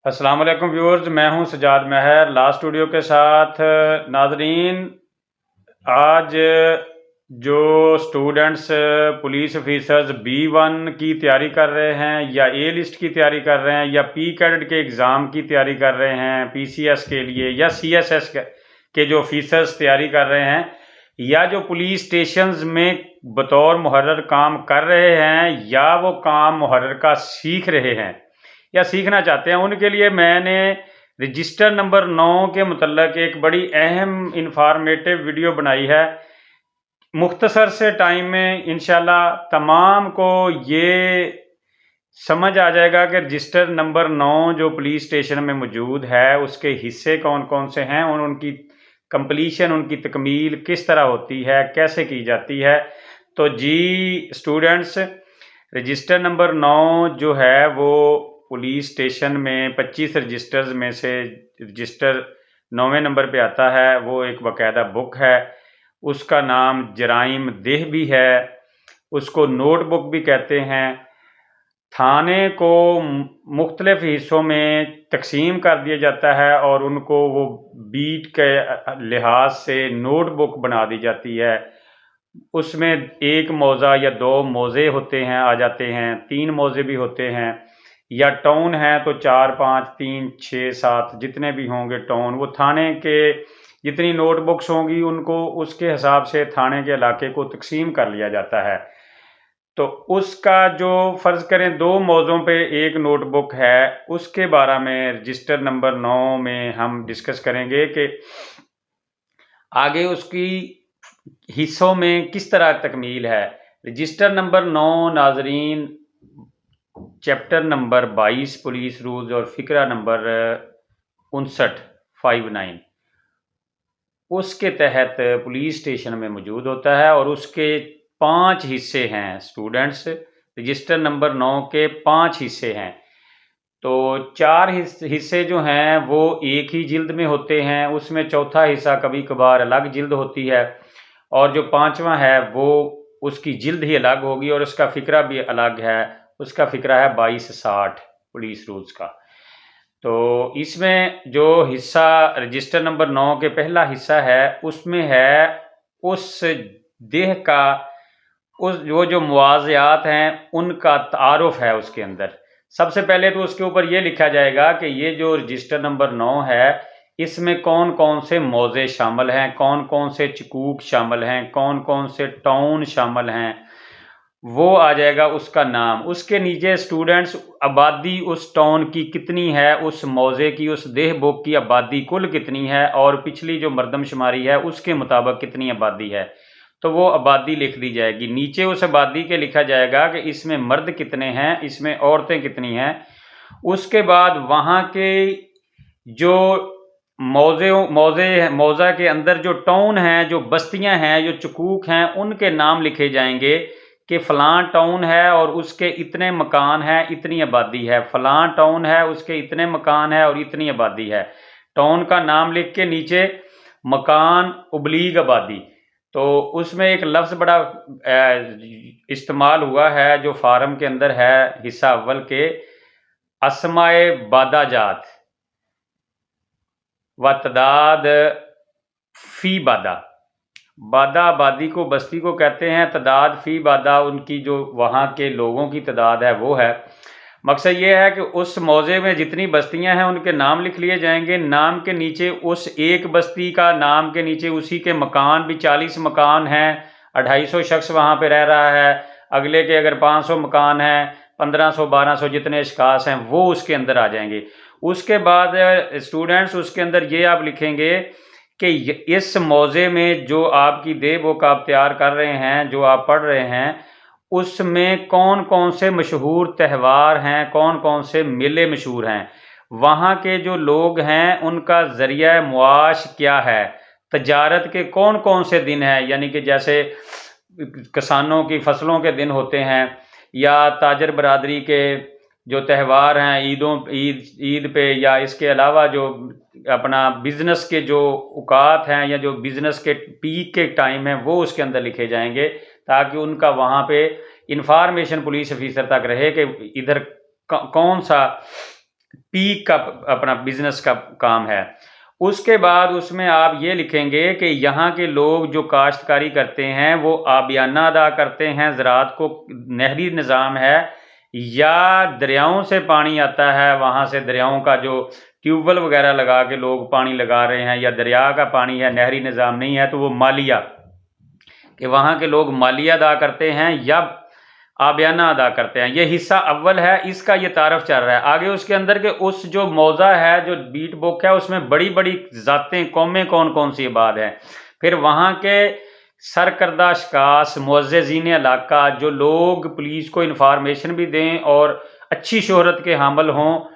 अस्सलाम वालेकुम व्यूअर्स, मैं हूं सजाद महर लास्ट वीडियो के साथ। नाजरीन, आज जो स्टूडेंट्स पुलिस ऑफिसर्स B1 की तैयारी कर रहे हैं या ए लिस्ट की तैयारी कर रहे हैं या पी कैडेट के एग्ज़ाम की तैयारी कर रहे हैं PCS के लिए, या CSS के जो ऑफिसर्स तैयारी कर रहे हैं, या जो पुलिस स्टेशंस में बतौर मुहर्रर काम कर रहे हैं या वो काम मुहर्रर का सीख रहे हैं या सीखना चाहते हैं, उनके लिए मैंने रजिस्टर नंबर 9 के मुतल्लक एक बड़ी अहम इंफॉर्मेटिव वीडियो बनाई है। मुख्तसर से टाइम में इंशाल्लाह तमाम को ये समझ आ जाएगा कि रजिस्टर नंबर 9 जो पुलिस स्टेशन में मौजूद है उसके हिस्से कौन कौन से हैं और उनकी कंप्लीशन, उनकी तकमील किस तरह होती है, कैसे की जाती है। तो जी स्टूडेंट्स, रजिस्टर नंबर 9 जो है वो पुलिस स्टेशन में 25 रजिस्टर्स में से रजिस्टर 9वें नंबर पे आता है। वो एक बाकायदा बुक है, उसका नाम जराइम देह भी है, उसको नोटबुक भी कहते हैं। थाने को मुख्तलिफ हिस्सों में तकसीम कर दिया जाता है और उनको वो बीट के लिहाज से नोटबुक बना दी जाती है। उसमें एक मौज़ा या दो मौज़े होते हैं, आ जाते हैं, 3 मौज़े भी होते हैं, या टाउन है तो 4 5 3 6 7 जितने भी होंगे टाउन, वो थाने के जितनी नोटबुक्स होंगी उनको उसके हिसाब से थाने के इलाके को तकसीम कर लिया जाता है। तो उसका जो फ़र्ज़ करें 2 मौज़ों पे एक नोटबुक है, उसके बारे में रजिस्टर नंबर 9 में हम डिस्कस करेंगे कि आगे उसकी हिस्सों में किस तरह तकमील है। रजिस्टर नंबर 9 नाजरीन चैप्टर नंबर 22 पुलिस रूल्स और फ़िक्रा नंबर 59 उसके तहत पुलिस स्टेशन में मौजूद होता है और उसके 5 हिस्से हैं स्टूडेंट्स। रजिस्टर नंबर 9 के 5 हिस्से हैं। तो 4 हिस्से जो हैं वो एक ही जिल्द में होते हैं, उसमें चौथा हिस्सा कभी कभार अलग जिल्द होती है, और जो 5वां है वो उसकी जिल्द ही अलग होगी और उसका फ़िक्रा भी अलग है। उसका फ़िक्रा है 2260 पुलिस रूल्स का। तो इसमें जो हिस्सा रजिस्टर नंबर 9 के पहला हिस्सा है उसमें है उस देह का, उस वो जो मुआवज़ात हैं उनका तारुफ है उसके अंदर। सबसे पहले तो उसके ऊपर ये लिखा जाएगा कि ये जो रजिस्टर नंबर 9 है इसमें कौन कौन से मौज़े शामिल हैं, कौन कौन से चकूक शामिल हैं, कौन कौन से टाउन शामिल हैं, वो आ जाएगा उसका नाम। उसके नीचे स्टूडेंट्स आबादी उस टाउन की कितनी है, उस मौज़े की, उस देह बुक की आबादी कुल कितनी है और पिछली जो मरदमशुमारी है उसके मुताबिक कितनी आबादी है, तो वो आबादी लिख दी जाएगी। नीचे उस आबादी के लिखा जाएगा कि इसमें मर्द कितने हैं, इसमें औरतें कितनी हैं। उसके बाद वहाँ के जो मौज़ा के अंदर जो टाउन हैं, जो बस्तियां हैं, जो चकूक हैं, उनके नाम लिखे जाएंगे कि फ़लाँ टाउन है और उसके इतने मकान हैं, इतनी आबादी है। फ़लाँ टाउन है, उसके इतने मकान है और इतनी आबादी है। टाउन का नाम लिख के नीचे मकान उबलीग आबादी। तो उसमें एक लफ्ज़ बड़ा इस्तेमाल हुआ है जो फार्म के अंदर है हिस्सा अव्वल के, अस्माए बादाजात व तदाद फ़ी बादा। बादा आबादी को, बस्ती को कहते हैं, तदाद फ़ी बादा उनकी जो वहाँ के लोगों की तादाद है वो है। मकसद ये है कि उस मौज़े में जितनी बस्तियां हैं उनके नाम लिख लिए जाएंगे। नाम के नीचे उस एक बस्ती का नाम के नीचे उसी के मकान भी 40 मकान हैं, 250 शख्स वहाँ पे रह रहा है। अगले के अगर 500 मकान हैं, 1500 1200 जितने अशखास हैं वो उसके अंदर आ जाएंगे। उसके बाद स्टूडेंट्स उसके अंदर ये आप लिखेंगे कि इस मौज़े में जो आपकी देह बुक आप तैयार कर रहे हैं, जो आप पढ़ रहे हैं, उसमें कौन कौन से मशहूर त्यौहार हैं, कौन कौन से मेले मशहूर हैं, वहाँ के जो लोग हैं उनका ज़रिया मुआश क्या है, तजारत के कौन कौन से दिन हैं, यानी कि जैसे किसानों की फसलों के दिन होते हैं, या ताजर बरादरी के जो त्यौहार हैं, ईद पे, या इसके अलावा जो अपना बिज़नेस के जो औकात हैं या जो बिज़नेस के पीक के टाइम हैं वो उसके अंदर लिखे जाएंगे, ताकि उनका वहाँ पे इंफॉर्मेशन पुलिस ऑफिसर तक रहे कि इधर कौन सा पी का अपना बिजनेस का काम है। उसके बाद उसमें आप ये लिखेंगे कि यहाँ के लोग जो काश्तकारी करते हैं वो आबियाना अदा करते हैं, ज़राअत को नहरी निज़ाम है या दरियाओं से पानी आता है, वहाँ से दरियाओं का जो ट्यूबवेल वगैरह लगा के लोग पानी लगा रहे हैं, या दरिया का पानी है, नहरी निज़ाम नहीं है, तो वो मालिया कि वहाँ के लोग मालिया अदा करते हैं या आबियाना अदा करते हैं। ये हिस्सा अव्वल है, इसका ये तारफ चल रहा है। आगे उसके अंदर के उस जो मौजा है, जो बीट बुक है, उसमें बड़ी बड़ी ज़ातें कौमें कौन कौन सी आबाद हैं, फिर वहाँ के सरकर्दा अशखास मुअज़्ज़िज़ीन इलाका जो लोग पुलिस को इन्फॉर्मेशन भी दें और अच्छी शोहरत के हामिल हों,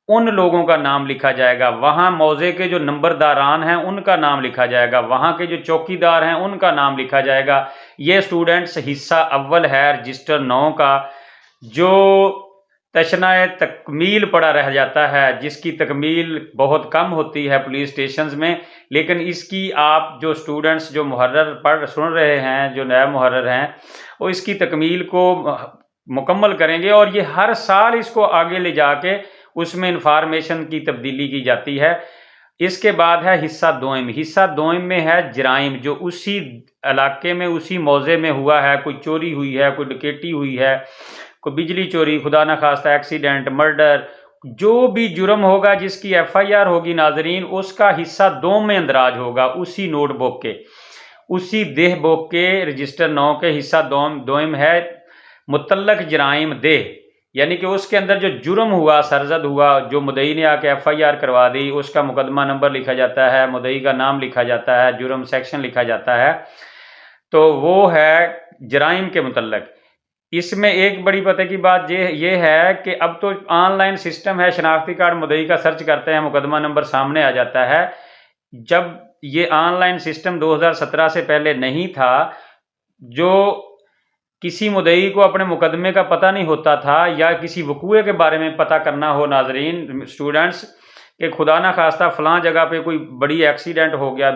उन लोगों का नाम लिखा जाएगा। वहाँ मौजे के जो नंबरदारान हैं उनका नाम लिखा जाएगा, वहाँ के जो चौकीदार हैं उनका नाम लिखा जाएगा। ये स्टूडेंट्स हिस्सा अव्वल है रजिस्टर 9 का, जो तशनाए तकमील पड़ा रह जाता है, जिसकी तकमील बहुत कम होती है पुलिस स्टेशंस में, लेकिन इसकी आप जो स्टूडेंट्स जो मुहर्रर पढ़ सुन रहे हैं, जो नया मुहर्रर हैं, वो इसकी तकमील को मुकम्मल करेंगे और ये हर साल इसको आगे ले जाके उसमें इंफॉर्मेशन की तब्दीली की जाती है। इसके बाद है हिस्सा दोइम। हिस्सा दोइम में है जराइम, जो उसी इलाके में उसी मौजे में हुआ है, कोई चोरी हुई है, कोई डकैती हुई है, कोई बिजली चोरी, खुदा न खास्ता एक्सीडेंट, मर्डर, जो भी जुर्म होगा जिसकी FIR होगी नाजरीन, उसका हिस्सा 2 में अंदराज होगा उसी नोटबुक के, उसी देह बुक के रजिस्टर 9 के हिस्सा दोइम है मुतल्लक जराइम देह, यानी कि उसके अंदर जो जुर्म हुआ, सरजद हुआ, जो मुदई ने आके FIR करवा दी, उसका मुकदमा नंबर लिखा जाता है, मुदई का नाम लिखा जाता है, जुर्म सेक्शन लिखा जाता है, तो वो है जराइम के मुतल्लक। इसमें एक बड़ी पते की बात ये है कि अब तो ऑनलाइन सिस्टम है, शनाख्ती कार्ड मुदई का सर्च करते हैं, मुकदमा नंबर सामने आ जाता है। जब ये ऑनलाइन सिस्टम 2017 से पहले नहीं था, जो किसी मुदई को अपने मुकदमे का पता नहीं होता था या किसी वकूए के बारे में पता करना हो नाजरीन स्टूडेंट्स, कि खुदा ना खास्ता फलां जगह पे कोई बड़ा एक्सीडेंट हो गया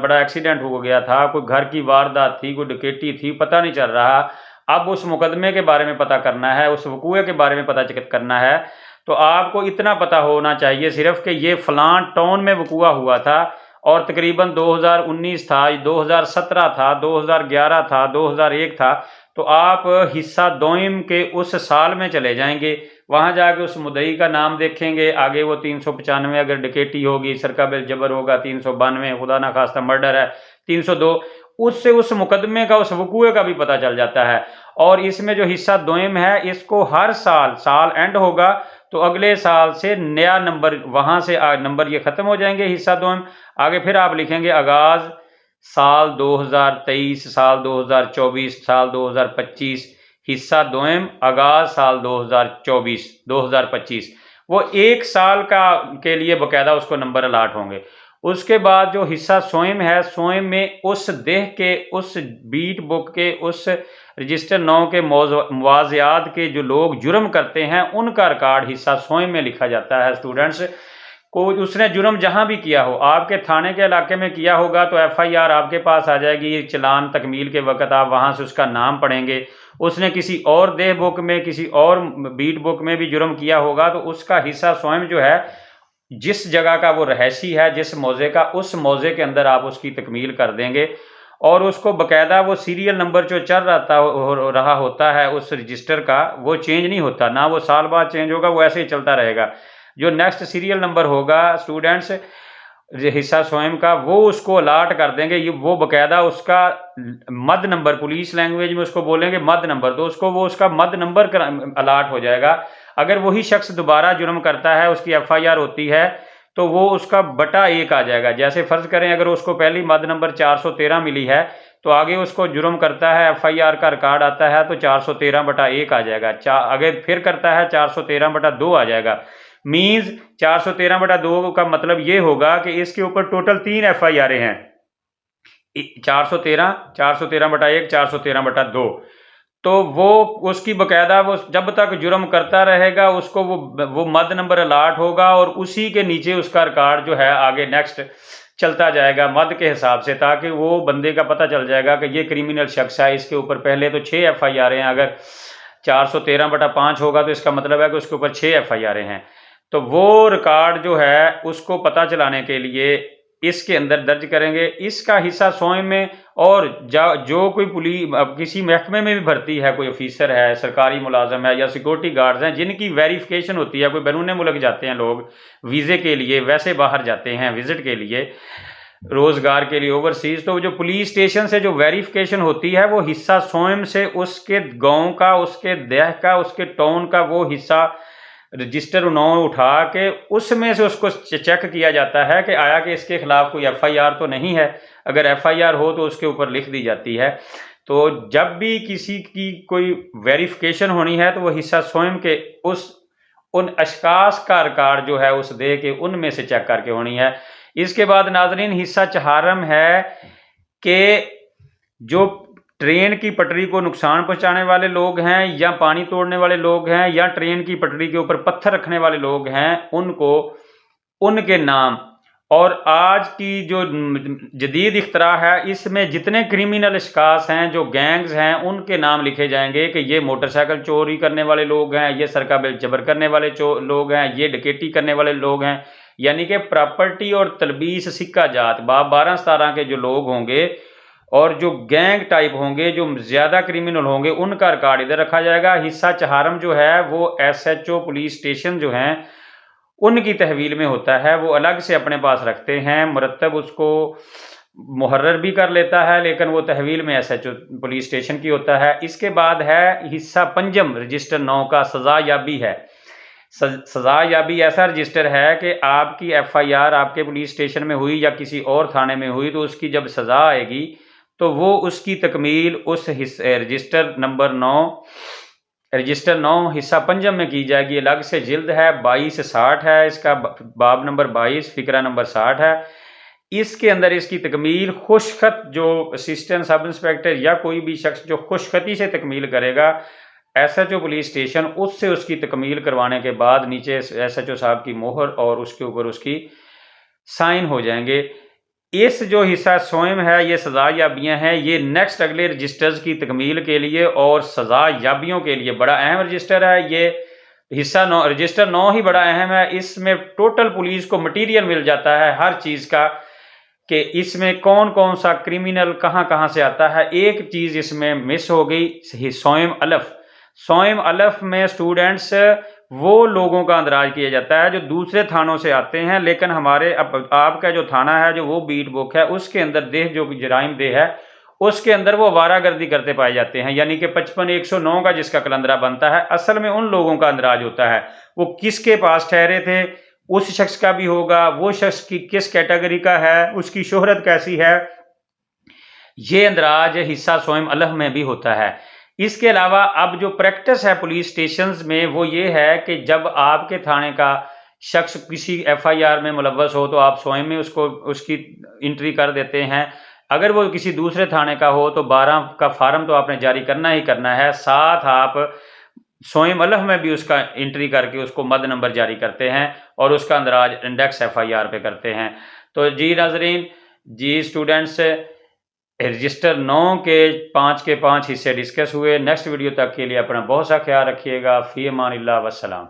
था, कोई घर की वारदात थी, कोई डकैती थी, पता नहीं चल रहा, अब उस मुकदमे के बारे में पता करना है, उस वकूए के बारे में पता करना है, तो आपको इतना पता होना चाहिए सिर्फ कि ये फलां टाउन में वकूआ हुआ था और तकरीबन 2019 था, 2017 था, 2011 था, 2001 था, तो आप हिस्सा दोइम के उस साल में चले जाएंगे, वहां जाके उस मुदई का नाम देखेंगे, आगे वो 395 अगर डकैती होगी, सरका बिल जबर होगा 392, खुदा ना खास्ता मर्डर है 302, उससे उस मुकदमे का, उस वकूए का भी पता चल जाता है। और इसमें जो हिस्सा दोइम है, इसको हर साल एंड होगा तो अगले साल से नया नंबर, वहां से नंबर ये खत्म हो जाएंगे हिस्सा दोइम, आगे फिर आप लिखेंगे आगाज साल 2023, साल 2024, साल 2025, हिस्सा दोइम आगाज साल 2024-2025, वो एक साल का के लिए बकायदा उसको नंबर अलाट होंगे। उसके बाद जो हिस्सा सोइम है, सोइम में उस देह के, उस बीट बुक के, उस रजिस्टर 9 के मुवाज़ियात के जो लोग जुर्म करते हैं उनका रिकॉर्ड हिस्सा सोइम में लिखा जाता है। स्टूडेंट्स को उसने जुर्म जहां भी किया हो, आपके थाने के इलाके में किया होगा तो FIR आपके पास आ जाएगी, चलान तकमील के वक्त आप वहां से उसका नाम पढ़ेंगे। उसने किसी और देह बुक में, किसी और बीट बुक में भी जुर्म किया होगा तो उसका हिस्सा स्वयं जो है, जिस जगह का वो रहशी है, जिस मौजे का, उस मौजे के अंदर आप उसकी तकमील कर देंगे और उसको बकायदा वो सीरियल नंबर जो चल रहा होता है उस रजिस्टर का, वो चेंज नहीं होता, ना वो साल बाद चेंज होगा, वो ऐसे ही चलता रहेगा। जो नेक्स्ट सीरियल नंबर होगा स्टूडेंट्स हिस्सा स्वयं का, वो उसको अलाट कर देंगे, ये वो बकायदा उसका मद नंबर, पुलिस लैंग्वेज में उसको बोलेंगे मद नंबर, तो उसको वो उसका मद नंबर अलाट हो जाएगा। अगर वही शख्स दोबारा जुर्म करता है, उसकी FIR होती है, तो वो उसका बटा 1 आ जाएगा। जैसे फर्ज करें अगर उसको पहली मद नंबर 413 मिली है, तो आगे उसको जुर्म करता है, FIR का रिकॉर्ड आता है, तो 413/1 आ जाएगा। अगर फिर करता है 413/2 आ जाएगा। मीन्स 413/2 का मतलब ये होगा कि इसके ऊपर टोटल 3 FIR हैं, 413, 413/1, 413/2। तो वो उसकी बकायदा वो जब तक जुर्म करता रहेगा उसको वो मद नंबर अलाट होगा और उसी के नीचे उसका रिकॉर्ड जो है आगे नेक्स्ट चलता जाएगा मद के हिसाब से, ताकि वो बंदे का पता चल जाएगा कि ये क्रिमिनल शख्स है, इसके ऊपर पहले तो 6 FIR हैं। अगर 413/5 होगा तो इसका मतलब है कि उसके ऊपर 6 FIR हैं। तो वो रिकॉर्ड जो है उसको पता चलाने के लिए इसके अंदर दर्ज करेंगे। इसका हिस्सा स्वयं में, और जो कोई पुलिस किसी महकमे में भी भर्ती है, कोई ऑफिसर है, सरकारी मुलाजम है या सिक्योरिटी गार्ड्स हैं जिनकी वेरिफिकेशन होती है, कोई बैरून मुल्क जाते हैं लोग वीज़े के लिए, वैसे बाहर जाते हैं विजिट के लिए, रोजगार के लिए ओवरसीज, तो जो पुलिस स्टेशन से जो वेरिफिकेशन होती है वो हिस्सा स्वयं से उसके गांव का, उसके देह का, उसके टाउन का वो हिस्सा रजिस्टर 9 उठा के उसमें से उसको चेक किया जाता है कि आया कि इसके खिलाफ कोई एफआईआर तो नहीं है। अगर एफआईआर हो तो उसके ऊपर लिख दी जाती है। तो जब भी किसी की कोई वेरिफिकेशन होनी है तो वो हिस्सा स्वयं के उन अशखास का रिकॉर्ड जो है उस देह के उनमें से चेक करके होनी है। इसके बाद नाजरीन हिस्सा चहारम है कि जो ट्रेन की पटरी को नुकसान पहुंचाने वाले लोग हैं या पानी तोड़ने वाले लोग हैं या ट्रेन की पटरी के ऊपर पत्थर रखने वाले लोग हैं, उनको उनके नाम, और आज की जो जदीद इख्तरा है इसमें जितने क्रिमिनल अशखास हैं, जो गैंग्स हैं, उनके नाम लिखे जाएंगे कि ये मोटरसाइकिल चोरी करने वाले लोग हैं, ये सरका बिल जबर करने वाले लोग हैं, ये डकैती करने वाले लोग हैं। यानी कि प्रॉपर्टी और तलबीस सिक्का जात 12-17 के जो लोग होंगे और जो गैंग टाइप होंगे, जो ज़्यादा क्रिमिनल होंगे, उनका रिकॉर्ड इधर रखा जाएगा। हिस्सा चहारम जो है वो एसएचओ पुलिस स्टेशन जो हैं उनकी तहवील में होता है, वो अलग से अपने पास रखते हैं, मुरतब उसको मुहर्रर भी कर लेता है, लेकिन वो तहवील में एसएचओ पुलिस स्टेशन की होता है। इसके बाद है हिस्सा पंजम रजिस्टर 9 का सजा याबी है। सजा याबी ऐसा रजिस्टर है कि आपकी एफआईआर आपके पुलिस स्टेशन में हुई या किसी और थाने में हुई तो उसकी जब सजा आएगी तो वो उसकी तकमील उस रजिस्टर नंबर 9 रजिस्टर 9 हिस्सा पंजम में की जाएगी। अलग से जिल्द है 2260 है, इसका बाब नंबर 22 फिक्रा नंबर 60 है। इसके अंदर इसकी तकमील खुशखत जो असिस्टेंट सब इंस्पेक्टर या कोई भी शख्स जो खुशखती से तकमील करेगा एसएचओ पुलिस स्टेशन, उससे उसकी तकमील करवाने के बाद नीचे एसएचओ साहब की मोहर और उसके ऊपर उसकी साइन हो जाएंगे। इस जो हिस्सा स्वयं है ये सजा याबियाँ हैं, ये नेक्स्ट अगले रजिस्टर्स की तकमील के लिए और सजा याबियों के लिए बड़ा अहम रजिस्टर है। ये हिस्सा रजिस्टर 9 ही बड़ा अहम है। इसमें टोटल पुलिस को मटीरियल मिल जाता है हर चीज़ का कि इसमें कौन कौन सा क्रिमिनल कहाँ कहाँ से आता है। एक चीज़ इसमें मिस हो गई, सोयम अलफ। सोयम अलफ में स्टूडेंट्स वो लोगों का अंदराज किया जाता है जो दूसरे थानों से आते हैं, लेकिन हमारे आपका जो थाना है जो वो बीट बुक है उसके अंदर देह जो जराइम देह है उसके अंदर वो वारागर्दी करते पाए जाते हैं। यानी कि 55-109 का जिसका कलंदरा बनता है असल में उन लोगों का अंदराज होता है। वो किसके पास ठहरे थे उस शख्स का भी होगा, वो शख्स की किस कैटेगरी का है, उसकी शोहरत कैसी है, ये अंदराज हिस्सा स्वयं अलह में भी होता है। इसके अलावा अब जो प्रैक्टिस है पुलिस स्टेशंस में वो ये है कि जब आपके थाने का शख्स किसी एफआईआर में मुलव्वस हो तो आप स्वयं में उसकी एंट्री कर देते हैं। अगर वो किसी दूसरे थाने का हो तो 12 का फार्म तो आपने जारी करना ही करना है, साथ आप स्वयं अलह में भी उसका एंट्री करके उसको मद नंबर जारी करते हैं और उसका अंदराज इंडेक्स एफआईआर पे करते हैं। तो जी नाजरीन, जी स्टूडेंट्स, रजिस्टर 9 के 5 हिस्से डिस्कस हुए। नेक्स्ट वीडियो तक के लिए अपना बहुत सा ख्याल रखिएगा। फ़ी अमानिल्लाह वस्सलाम।